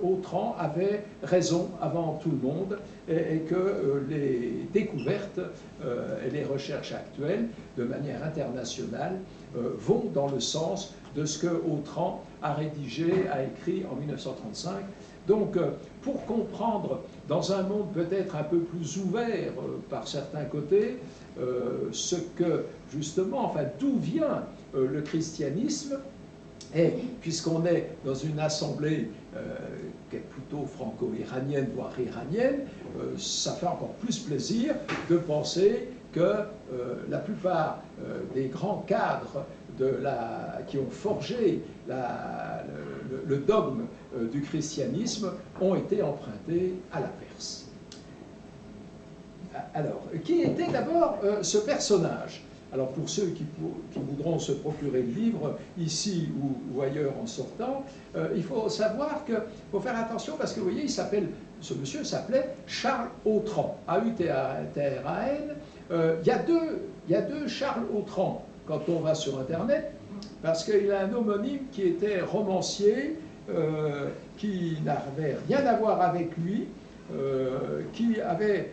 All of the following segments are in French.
Autran avait raison avant tout le monde et que les découvertes et les recherches actuelles, de manière internationale, vont dans le sens de ce que Autran a rédigé, a écrit en 1935. Donc, pour comprendre, dans un monde peut-être un peu plus ouvert par certains côtés, ce que, justement, enfin, d'où vient le christianisme, et puisqu'on est dans une assemblée qui est plutôt franco-iranienne, voire iranienne, ça fait encore plus plaisir de penser que la plupart des grands cadres qui ont forgé le dogme du christianisme ont été empruntés à la Perse. Alors, qui était d'abord ce personnage? Alors, pour ceux qui voudront se procurer le livre, ici ou ailleurs en sortant, il faut savoir qu'il faut faire attention parce que, vous voyez, ce monsieur s'appelait Charles Autran, A-U-T-R-A-N. Il y a deux Charles Autran quand on va sur Internet, parce qu'il a un homonyme qui était romancier, qui n'avait rien à voir avec lui, qui avait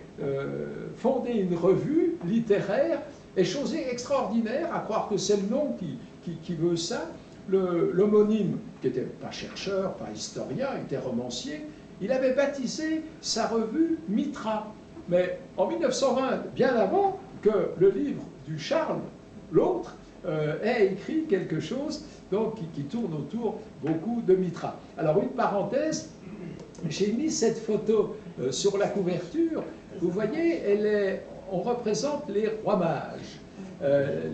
fondé une revue littéraire, et chose extraordinaire, à croire que c'est le nom qui veut ça, l'homonyme, qui n'était pas chercheur, pas historien, était romancier, il avait baptisé sa revue Mitra. Mais en 1920, bien avant que le livre du Charles, l'autre, ait écrit quelque chose donc, qui tourne autour beaucoup de Mitra. Alors, une parenthèse, j'ai mis cette photo sur la couverture. Vous voyez, on représente les rois mages,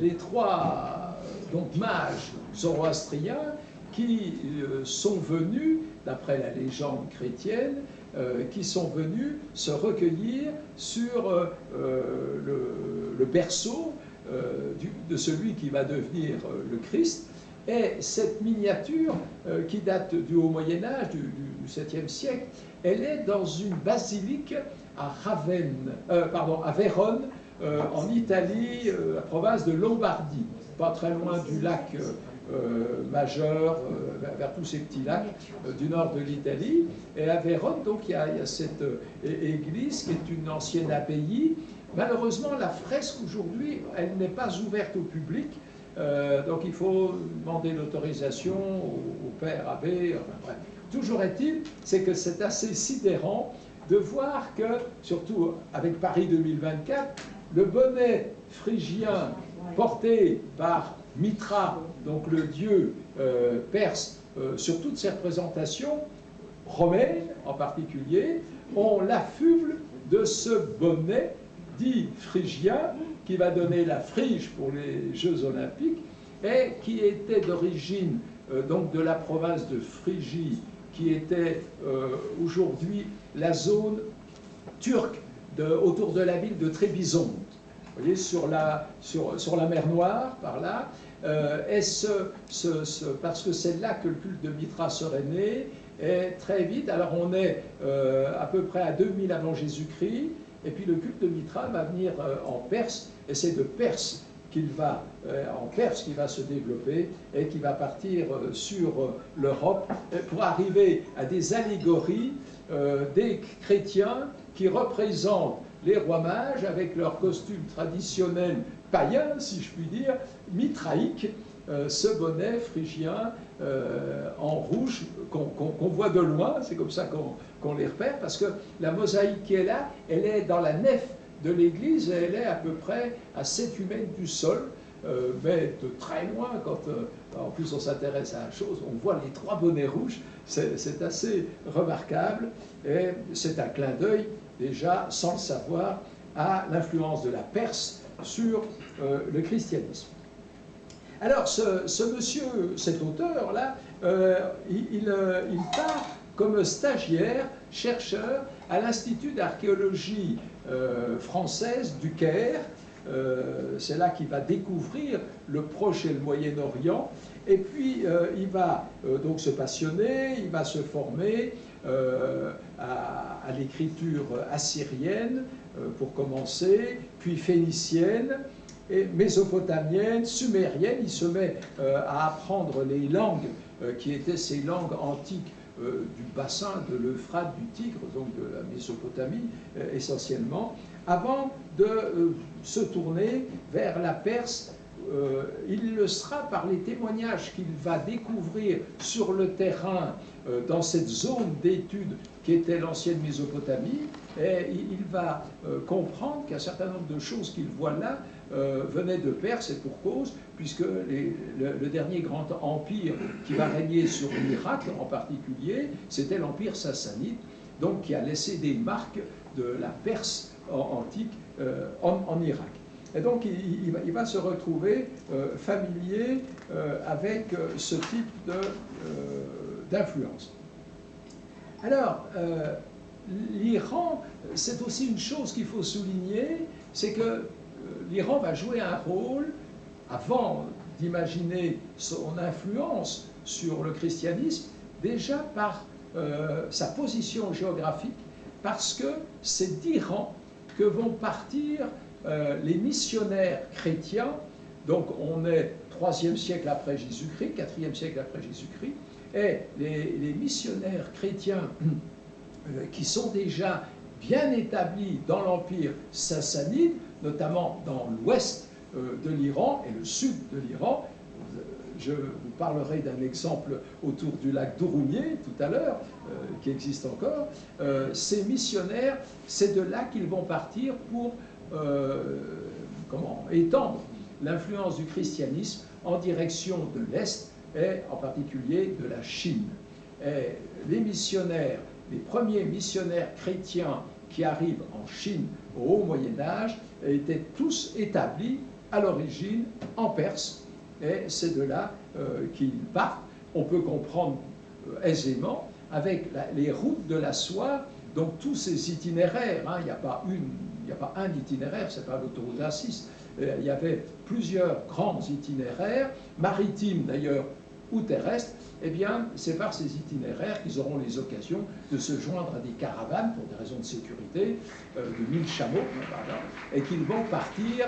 les trois donc, mages zoroastriens qui sont venus, d'après la légende chrétienne, qui sont venus se recueillir sur le berceau de celui qui va devenir le Christ. Et cette miniature, qui date du Haut Moyen-Âge, du 7e siècle, elle est dans une basilique à Vérone, en Italie, la province de Lombardie, pas très loin du lac Majeur, vers tous ces petits lacs du nord de l'Italie. Et à Vérone, donc, il y a cette église qui est une ancienne abbaye. Malheureusement, la fresque aujourd'hui, elle n'est pas ouverte au public. Donc il faut demander l'autorisation au père abbé. Enfin, bref. Toujours est-il, c'est que c'est assez sidérant de voir que, surtout avec Paris 2024, le bonnet phrygien porté par Mitra, donc le dieu perse, sur toutes ses représentations, romaines en particulier, on l'affuble de ce bonnet dit phrygien, qui va donner la Phryge pour les Jeux Olympiques, et qui était d'origine donc de la province de Phrygie, qui était aujourd'hui la zone turque autour de la ville de Trébizonde. Vous voyez, sur la mer Noire, par là. Parce que c'est là que le culte de Mitra serait né, et très vite, alors on est à peu près à 2000 avant Jésus-Christ, et puis le culte de Mitra va venir en Perse, et c'est de Perse qu'il va se développer et qui va partir sur l'Europe pour arriver à des allégories des chrétiens qui représentent les rois mages avec leurs costumes traditionnels païens, si je puis dire, mitraïques, ce bonnet phrygien en rouge qu'on voit de loin, c'est comme ça qu'on les repère, parce que la mosaïque qui est là, elle est dans la nef de l'église, et elle est à peu près à 7-8 mètres du sol, mais de très loin, quand en plus on s'intéresse à la chose, on voit les trois bonnets rouges, c'est assez remarquable, et c'est un clin d'œil, déjà, sans le savoir, à l'influence de la Perse sur le christianisme. Alors, ce monsieur, cet auteur-là, il part comme stagiaire, chercheur, à l'Institut d'archéologie française du Caire. C'est là qu'il va découvrir le Proche et le Moyen-Orient. Et puis, il va donc se passionner, il va se former à l'écriture assyrienne, pour commencer, puis phénicienne, et mésopotamienne, sumérienne. Il se met à apprendre les langues qui étaient ces langues antiques du bassin de l'Euphrate, du Tigre, donc de la Mésopotamie essentiellement, avant de se tourner vers la Perse. Il le sera par les témoignages qu'il va découvrir sur le terrain dans cette zone d'étude qui était l'ancienne Mésopotamie, et il va comprendre qu'un certain nombre de choses qu'il voit là venaient de Perse, et pour cause, puisque le dernier grand empire qui va régner sur l'Irak en particulier, c'était l'empire sassanide, donc qui a laissé des marques de la Perse antique en Irak. Et donc il va se retrouver familier avec ce type d'influence. Alors, l'Iran, c'est aussi une chose qu'il faut souligner, c'est que l'Iran va jouer un rôle, avant d'imaginer son influence sur le christianisme, déjà par sa position géographique, parce que c'est d'Iran que vont partir les missionnaires chrétiens. Donc on est 3e siècle après Jésus-Christ, 4e siècle après Jésus-Christ, et les missionnaires chrétiens qui sont déjà bien établis dans l'empire sassanide, notamment dans l'ouest de l'Iran et le sud de l'Iran. Je vous parlerai d'un exemple autour du lac d'Urumie tout à l'heure, qui existe encore. Ces missionnaires, c'est de là qu'ils vont partir pour étendre l'influence du christianisme en direction de l'Est, et en particulier de la Chine. Et les missionnaires, les premiers missionnaires chrétiens qui arrivent en Chine au Haut Moyen-Âge étaient tous établis à l'origine en Perse, et c'est de là qu'ils partent. On peut comprendre aisément avec les routes de la soie, donc tous ces itinéraires, il n'y a pas un itinéraire, ce n'est pas l'autoroute A6, il y avait plusieurs grands itinéraires, maritimes d'ailleurs ou terrestres. Eh bien, c'est par ces itinéraires qu'ils auront les occasions de se joindre à des caravanes, pour des raisons de sécurité, de 1000 chameaux, et qu'ils vont partir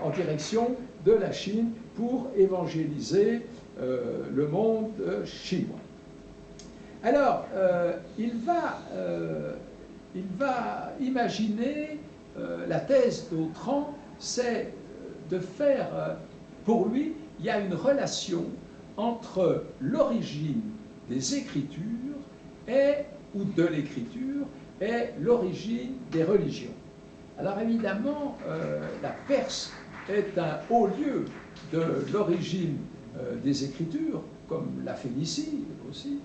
en direction de la Chine pour évangéliser le monde chinois. Alors, il va imaginer, la thèse d'Autran, c'est de faire, pour lui, il y a une relation entre l'origine des Écritures ou de l'Écriture et l'origine des religions. Alors évidemment, la Perse est un haut lieu de l'origine des Écritures, comme la Phénicie aussi.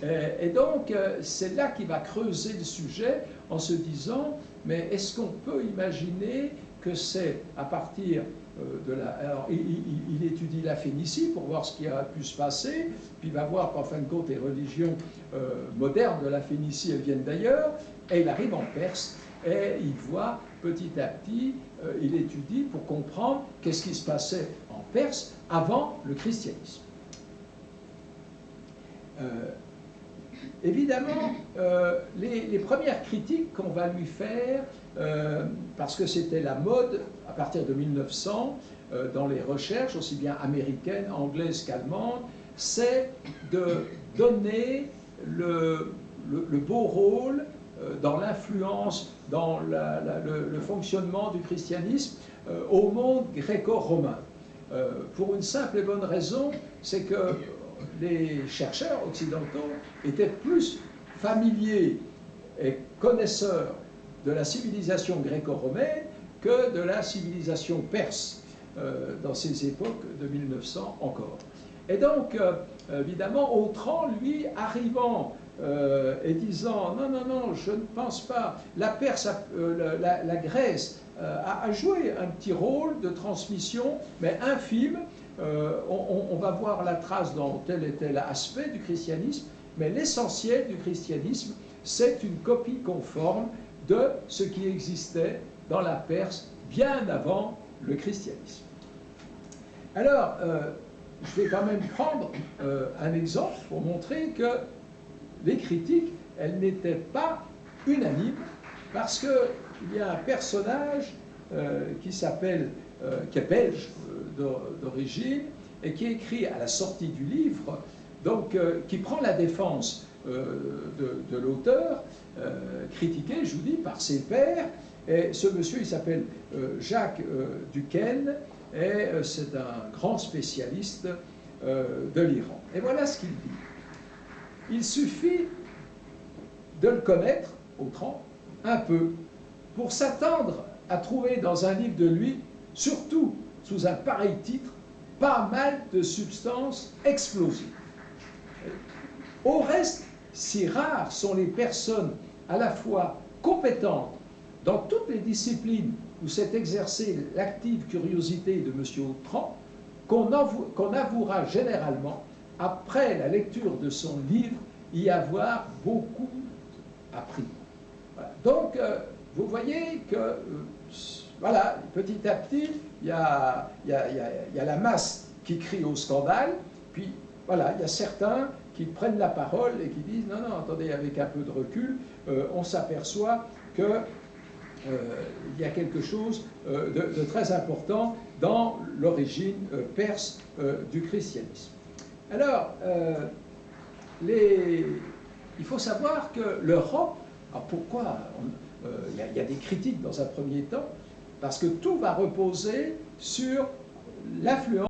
Et donc, c'est là qu'il va creuser le sujet en se disant, mais est-ce qu'on peut imaginer que c'est à partir de la... Alors, il étudie la Phénicie pour voir ce qui a pu se passer, puis il va voir qu'en fin de compte, les religions modernes de la Phénicie, elles viennent d'ailleurs, et il arrive en Perse, et il voit petit à petit, il étudie pour comprendre qu'est-ce qui se passait en Perse avant le christianisme. Évidemment, les premières critiques qu'on va lui faire, parce que c'était la mode à partir de 1900, dans les recherches, aussi bien américaines, anglaises qu'allemandes, c'est de donner le beau rôle dans l'influence, dans le fonctionnement du christianisme au monde gréco-romain. Pour une simple et bonne raison, c'est que les chercheurs occidentaux étaient plus familiers et connaisseurs de la civilisation gréco-romaine que de la civilisation perse dans ces époques de 1900 encore. Et donc, évidemment, Autran, lui, arrivant et disant « Non, non, non, je ne pense pas. La Perse, la Grèce a joué un petit rôle de transmission, mais infime. On va voir la trace dans tel et tel aspect du christianisme, mais l'essentiel du christianisme, c'est une copie conforme de ce qui existait dans la Perse bien avant le christianisme. » Alors, je vais quand même prendre un exemple pour montrer que les critiques, elles n'étaient pas unanimes, parce qu'il y a un personnage qui est belge d'origine, et qui écrit à la sortie du livre donc, qui prend la défense de l'auteur, critiqué, je vous dis, par ses pairs. Et ce monsieur, il s'appelle Jacques Duquesne, et c'est un grand spécialiste de l'Iran. Et voilà ce qu'il dit. Il suffit de le connaître, Autran, un peu, pour s'attendre à trouver dans un livre de lui, surtout sous un pareil titre, pas mal de substances explosives. Au reste, si rares sont les personnes à la fois compétentes dans toutes les disciplines où s'est exercée l'active curiosité de M. Autran, qu'on avouera généralement, après la lecture de son livre, y avoir beaucoup appris. Voilà. Donc, vous voyez que, voilà, petit à petit, il y a la masse qui crie au scandale, puis voilà, il y a certains qui prennent la parole et qui disent « Non, non, attendez, avec un peu de recul, on s'aperçoit qu'il y a quelque chose de très important dans l'origine perse du christianisme. » Alors, il faut savoir que l'Europe, alors pourquoi il y a des critiques dans un premier temps, parce que tout va reposer sur l'influence